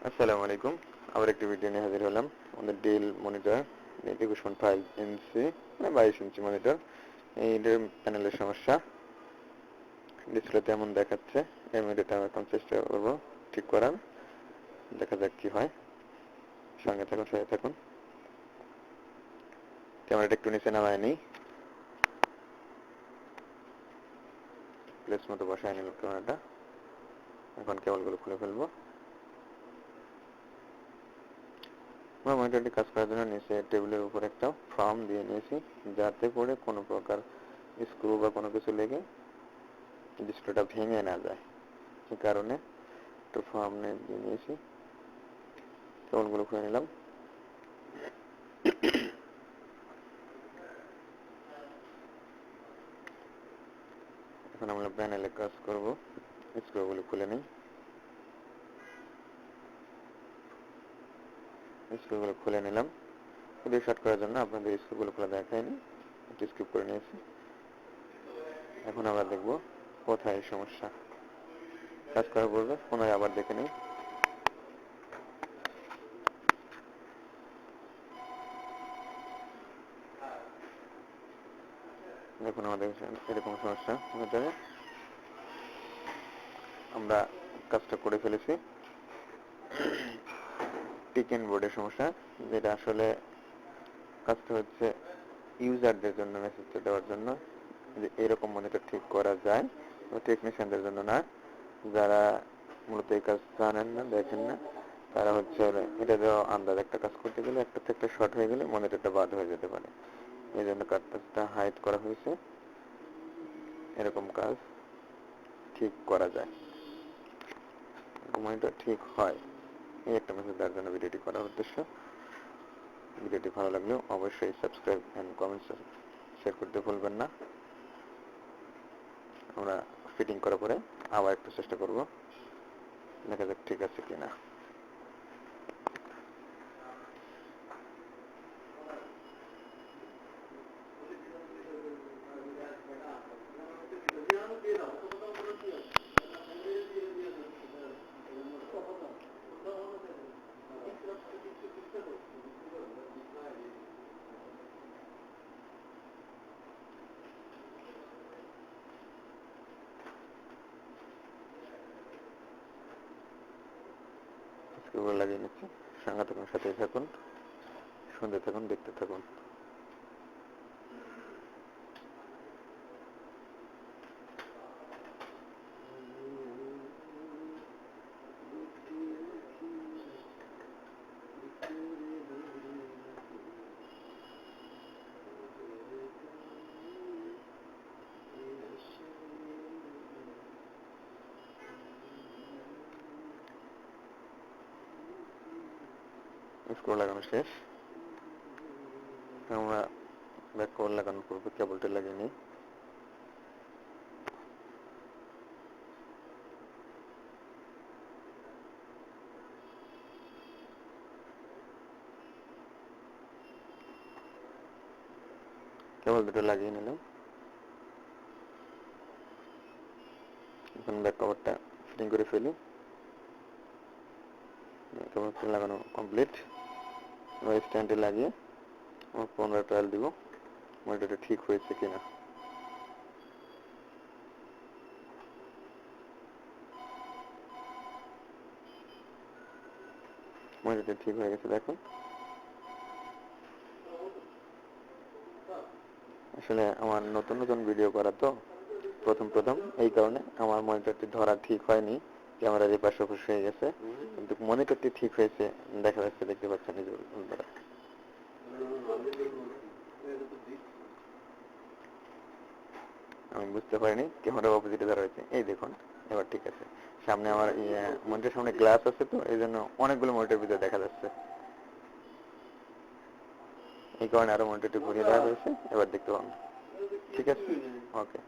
আসসালামু আলাইকুম। আবার একটি ভিডিও নিয়ে হাজির হলাম। আমাদের ডেল মনিটর 21.5 ইঞ্চি মানে 22 ইঞ্চি মনিটর। এইটার প্যানেলের সমস্যা। ডিসপ্লেতে এমন দেখাচ্ছে। এই মনিটরটা আমি এখন চেষ্টা করব ঠিক করার। দেখা যাক কি হয়। সঙ্গে থাকুন, সাথে থাকুন। ক্যামেরাটা একটু নিচে নামায় নিই। প্লেস মতো বসায় নিলাম ক্যামেরাটা। এখন কেবলগুলো খুলে ফেলবো। আমরা মনিটরটি কাজ করার জন্য নিচে টেবিলের উপর একটা ফর্ম দিয়ে নিয়েছি, যাতে করে কোনো প্রকার স্ক্রু বা কোনো কিছু লেগে ডিসপ্লেটা ভেঙে না যায়। এই কারণে একটু ফর্ম দিয়ে নিয়েছি। কেবলগুলো খুলে নিলাম। এখন আমরা প্যানেলে কাজ করব। স্ক্রুগুলো খুলে নিই। স্ক্রুগুলো খুলে নিলাম। ভিডিও শর্ট করার জন্য আপনাদের স্ক্রুগুলো খোলা দেখায়নি, একটু স্কিপ করে নিয়েছি। এখন আমরা দেখব কোথায় সমস্যা। কাজ করার পূর্বে পুনরায় আবার দেখে নিই। দেখুন আমাদের এরকম সমস্যা হতে পারে। আমরা কাজটা করে ফেলেছি। টিকেন বোর্ডের সমস্যা, যেটা আসলে কাজটা হচ্ছে ইউজারদের জন্য মেসেজটা দেওয়ার জন্য যে এরকম মনিটর ঠিক করা যায়, টেকনিশিয়ানদের জন্য না। যারা মূলত এই কাজ জানেন না, দেখেন না, তারা হচ্ছে এটা দেওয়া আন্দাজ একটা কাজ করতে গেলে একটা থেকে শর্ট হয়ে গেলে মনিটরটা বাদ হয়ে যেতে পারে। এই জন্য কাজটা হাইড করা হয়েছে। এরকম কাজ ঠিক করা যায়, মনিটর ঠিক হয়। এই একটা মেসেজ দেওয়ার জন্য ভিডিওটি করার উদ্দেশ্য। ভিডিওটি ভালো লাগলেও অবশ্যই সাবস্ক্রাইব এন্ড কমেন্টস শেয়ার করতে ভুলবেন না। আমরা ফিটিং করার পরে আবার একটু চেষ্টা করব, দেখা যাক ঠিক আছে কিনা। স্ক্রুগুলো লাগিয়ে নিচ্ছি। সঙ্গে থাকুন, সাথেই থাকুন, শুনতে থাকুন, দেখতে থাকুন। স্ক্রু লাগানো শেষ। আমরা ব্যাক কভার লাগানোর পূর্বে কেবলটা লাগিয়ে নিই। কেবল দুটো লাগিয়ে নিলাম। এখন ব্যাক কভারটা ফিটিং করে ফেলি। কেবলটা লাগানো কমপ্লিট। এবার স্ট্যান্ডে লাগিয়ে আমরা 15 ট্রায়াল দিব মনিটরটা ঠিক হয়েছে কিনা। মনিটরটা ঠিক হয়ে গেছে, দেখুন। আসলে আমার নতুন নতুন ভিডিও করা তো প্রথম এই কারণে আমার মনিটরটি ধরা ঠিক হয়নি। ক্যামেরার এই পাশে ওপাশ হয়ে গেছে, কিন্তু মনিটরটি ঠিক হয়েছে দেখা যাচ্ছে, দেখতে পাচ্ছেন এই যে বন্ধুরা। আমি বুঝতে পারিনি ক্যামেরার অপোজিটে ধরা হয়েছে। এই দেখুন, এবার ঠিক আছে। সামনে আমার মনিটরের সামনে গ্লাস আছে, তো এই জন্য অনেকগুলো মনিটর ভিতরে দেখা যাচ্ছে। এই কারণে আরো মনিটরটি ঘুরিয়ে দেওয়া হয়েছে। এবার দেখতে পাবেন। ঠিক আছে, ওকে।